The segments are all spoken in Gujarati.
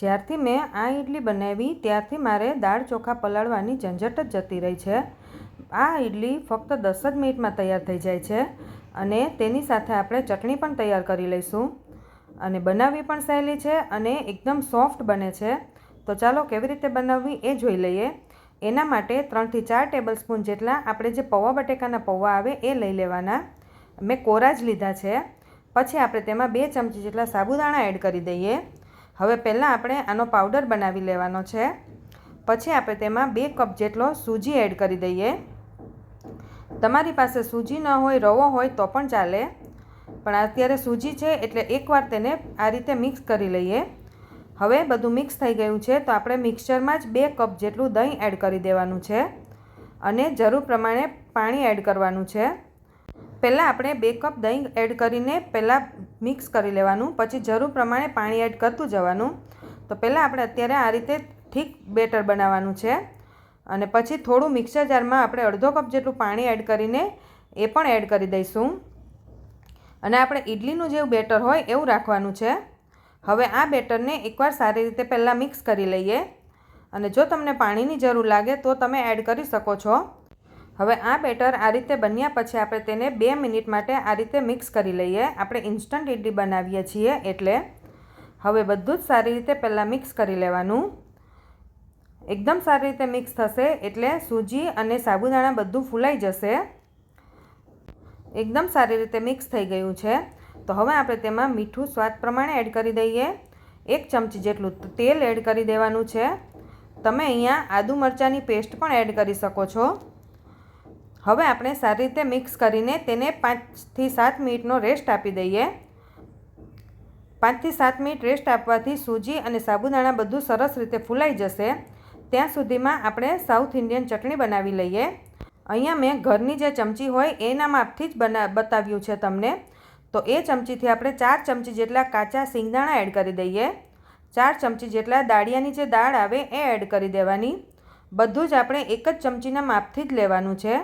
જ્યારથી મેં આ ઇડલી બનાવી ત્યારથી મારે દાળ ચોખા પલાળવાની ઝંઝટ જ જતી રહી છે। આ ઇડલી ફક્ત 10 જ મિનિટમાં તૈયાર થઈ જાય છે અને તેની સાથે આપણે ચટણી પણ તૈયાર કરી લઈશું અને બનાવવી પણ સહેલી છે અને એકદમ સોફ્ટ બને છે। તો ચાલો કેવી રીતે બનાવવી એ જોઈ લઈએ। એના માટે 3 થી 4 ટેબલસ્પૂન જેટલા આપણે જે પૌવા બટેકાના પૌવા આવે એ લઈ લેવાના। મેં કોરા જ લીધા છે। પછી આપણે તેમાં 2 ચમચી જેટલા સાબુદાણા એડ કરી દઈએ। હવે પહેલાં આપણે આનો પાવડર બનાવી લેવાનો છે। પછી આપણે તેમાં 2 કપ જેટલો સૂજી એડ કરી દઈએ। તમારી પાસે સૂજી ન હોય, રવો હોય તો પણ ચાલે, પણ અત્યારે સૂજી છે એટલે એકવાર તેને આ રીતે મિક્સ કરી લઈએ। હવે બધું મિક્સ થઈ ગયું છે તો આપણે મિક્સચરમાં જ 2 કપ જેટલું દહીં એડ કરી દેવાનું છે અને જરૂર પ્રમાણે પાણી એડ કરવાનું છે। પહેલાં આપણે 2 કપ દહીં એડ કરીને પહેલાં મિક્સ કરી લેવાનું, પછી જરૂર પ્રમાણે પાણી એડ કરતું જવાનું। તો પહેલાં આપણે અત્યારે આ રીતે ઠીક બેટર બનાવવાનું છે અને પછી થોડું મિક્સર જારમાં આપણે અડધો કપ જેટલું પાણી એડ કરીને એ પણ એડ કરી દઈશું અને આપણે ઇડલીનું જેવું બેટર હોય એવું રાખવાનું છે। હવે આ બેટરને એકવાર સારી રીતે પહેલાં મિક્સ કરી લઈએ અને જો તમને પાણીની જરૂર લાગે તો તમે એડ કરી શકો છો। હવે આ બેટર આ રીતે બન્યા પછી આપણે તેને 2 મિનિટ માટે આ રીતે મિક્સ કરી લઈએ। આપણે ઇન્સ્ટન્ટ ઇડલી બનાવીએ છીએ એટલે હવે બધું જ સારી રીતે પહેલાં મિક્સ કરી લેવાનું। એકદમ સારી રીતે મિક્સ થશે એટલે સૂજી અને સાબુદાણા બધું ફૂલાઈ જશે। એકદમ સારી રીતે મિક્સ થઈ ગયું છે તો હવે આપણે તેમાં મીઠું સ્વાદ પ્રમાણે એડ કરી દઈએ। 1 ચમચી જેટલું તેલ એડ કરી દેવાનું છે। તમે અહીંયા આદુ મરચાંની પેસ્ટ પણ એડ કરી શકો છો। હવે આપણે સારી રીતે મિક્સ કરીને તેને 5 થી 7 મિનિટનો રેસ્ટ આપી દઈએ। 5 થી 7 મિનિટ રેસ્ટ આપવાથી સૂજી અને સાબુદાણા બધું સરસ રીતે ફૂલાઈ જશે। ત્યાં સુધીમાં આપણે સાઉથ ઇન્ડિયન ચટણી બનાવી લઈએ। અહીંયા મેં ઘરની જે ચમચી હોય એના માપથી જ બતાવ્યું છે તમને। તો એ ચમચીથી આપણે 4 ચમચી જેટલા કાચા સિંગદાણા એડ કરી દઈએ। 4 ચમચી જેટલા દાળિયાની જે દાળ આવે એ એડ કરી દેવાની। બધું જ આપણે એક જ ચમચીના માપથી જ લેવાનું છે।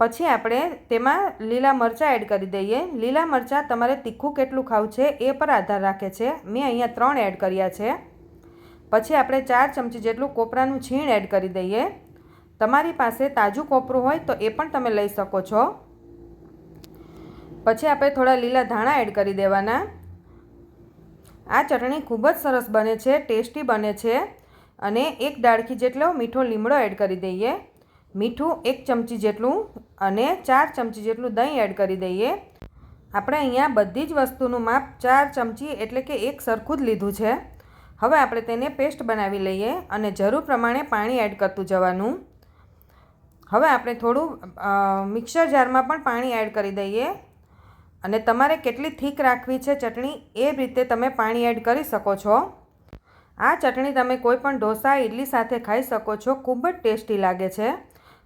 પછી આપણે તેમાં લીલા મરચાં એડ કરી દઈએ। લીલા મરચાં તમારે તીખું કેટલું ખાવું છે એ પર આધાર રાખે છે। મેં અહીંયા 3 એડ કર્યા છે। પછી આપણે 4 ચમચી જેટલું કોપરાનું છીણ એડ કરી દઈએ। તમારી પાસે તાજું કોપરું હોય તો એ પણ તમે લઈ શકો છો। પછી આપણે થોડા લીલા ધાણા એડ કરી દેવાના। આ ચટણી ખૂબ જ સરસ બને છે, ટેસ્ટી બને છે અને 1 ડાળખી જેટલો મીઠો લીમડો એડ કરી દઈએ। મીઠું 1 ચમચી જેટલું અને 4 ચમચી જેટલું દહીં એડ કરી દઈએ। આપણે અહીંયા બધી જ વસ્તુનું માપ 4 ચમચી એટલે કે એક સરખું જ લીધું છે। હવે આપણે તેને પેસ્ટ બનાવી લઈએ અને જરૂર પ્રમાણે પાણી એડ કરતું જવાનું। હવે આપણે થોડું મિક્સર જારમાં પણ પાણી એડ કરી દઈએ અને તમારે કેટલી થીક રાખવી છે ચટણી એ રીતે તમે પાણી એડ કરી શકો છો। આ ચટણી તમે કોઈ પણ ઢોસા, ઇડલી સાથે ખાઈ શકો છો। ખૂબ જ ટેસ્ટી લાગે છે।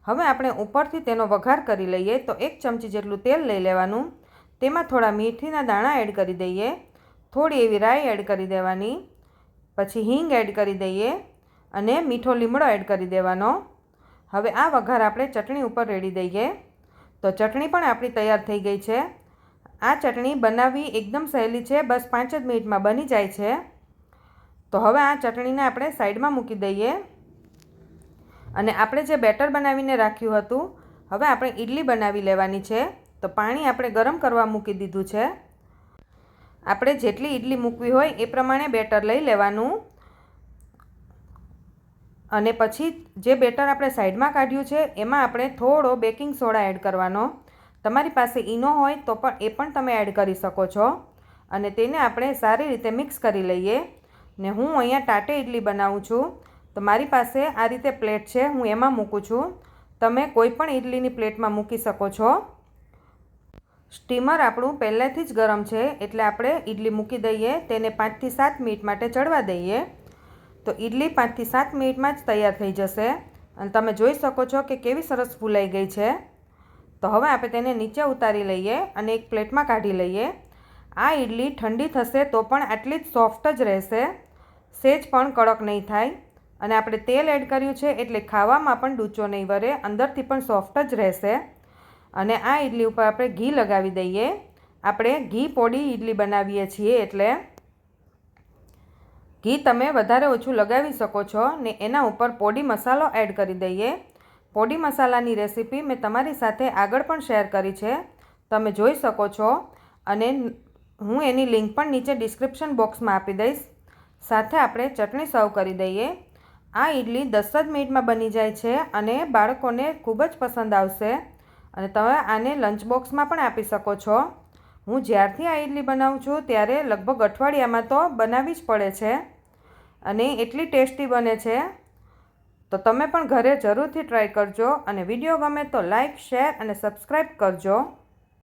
હવે આપણે ઉપરથી તેનો વઘાર કરી લઈએ। તો 1 ચમચી જેટલું તેલ લઈ લેવાનું, તેમાં થોડા મેથીના દાણા એડ કરી દઈએ, થોડી એવી રાઈ એડ કરી દેવાની, પછી હિંગ એડ કરી દઈએ અને મીઠો લીમડો એડ કરી દેવાનો। હવે આ વઘાર આપણે ચટણી ઉપર રેડી દઈએ। તો ચટણી પણ આપણી તૈયાર થઈ ગઈ છે। આ ચટણી બનાવવી એકદમ સહેલી છે, બસ 5 જ મિનિટમાં બની જાય છે। તો હવે આ ચટણીને આપણે સાઈડમાં મૂકી દઈએ અને આપણે જે બેટર બનાવીને રાખ્યું હતું હવે આપણે ઇડલી બનાવી લેવાની છે। તો પાણી આપણે ગરમ કરવા મૂકી દીધું છે। આપણે જેટલી ઇડલી મૂકવી હોય એ પ્રમાણે બેટર લઈ લેવાનું અને પછી જે બેટર આપણે સાઈડમાં કાઢ્યું છે એમાં આપણે થોડો બેકિંગ સોડા એડ કરવાનો। તમારી પાસે ઈનો હોય તો પણ એ પણ તમે એડ કરી શકો છો અને તેને આપણે સારી રીતે મિક્સ કરી લઈએ। ને હું અહીંયા ટાટે ઇડલી બનાવું છું તો મારી પાસે આ રીતે પ્લેટ છે, હું એમાં મૂકું છું। તમે કોઈ પણ ઇડલીની પ્લેટમાં મૂકી શકો છો। સ્ટીમર આપણું પહેલેથી જ ગરમ છે એટલે આપણે ઇડલી મૂકી દઈએ, તેને 5 થી 7 મિનિટ માટે ચડવા દઈએ। તો ઇડલી 5 થી 7 મિનિટમાં જ તૈયાર થઈ જશે અને તમે જોઈ શકો છો કે કેવી સરસ ફૂલાઈ ગઈ છે। તો હવે આપણે તેને નીચે ઉતારી લઈએ અને એક પ્લેટમાં કાઢી લઈએ। આ ઇડલી ઠંડી થશે તો પણ આટલી જ સોફ્ટ જ રહેશે, સેજ પણ કડક નહીં થાય અને આપણે તેલ એડ કર્યું છે એટલે ખાવામાં પણ ડૂચો નહીં વળે, અંદરથી પણ સોફ્ટ જ રહેશે। અને આ ઇડલી ઉપર આપણે ઘી લગાવી દઈએ। આપણે ઘી પોડી ઇડલી બનાવીએ છીએ એટલે ઘી તમે વધારે ઓછું લગાવી શકો છો ને એના ઉપર પોડી મસાલો એડ કરી દઈએ. પોડી મસાલાની રેસીપી મેં તમારી સાથે આગળ પણ શેર કરી છે, તમે જોઈ શકો છો અને હું એની લિંક પણ નીચે ડિસ્ક્રિપ્શન બોક્સમાં આપી દઈશ. સાથે આપણે ચટણી સર્વ કરી દઈએ. આ ઇડલી 10 જ મિનિટમાં બની જાય છે અને બાળકોને ખૂબ જ પસંદ આવશે અને તમે આને લંચ બોક્સમાં પણ આપી શકો છો. હું જ્યારથી આ ઇડલી બનાવું છું ત્યારે લગભગ અઠવાડિયામાં તો બનાવવી જ પડે છે અને એટલી ટેસ્ટી બને છે. તો તમે પણ ઘરે જરૂરથી ટ્રાય કરજો અને વિડીયો ગમે તો લાઇક, શેર અને સબસ્ક્રાઈબ કરજો.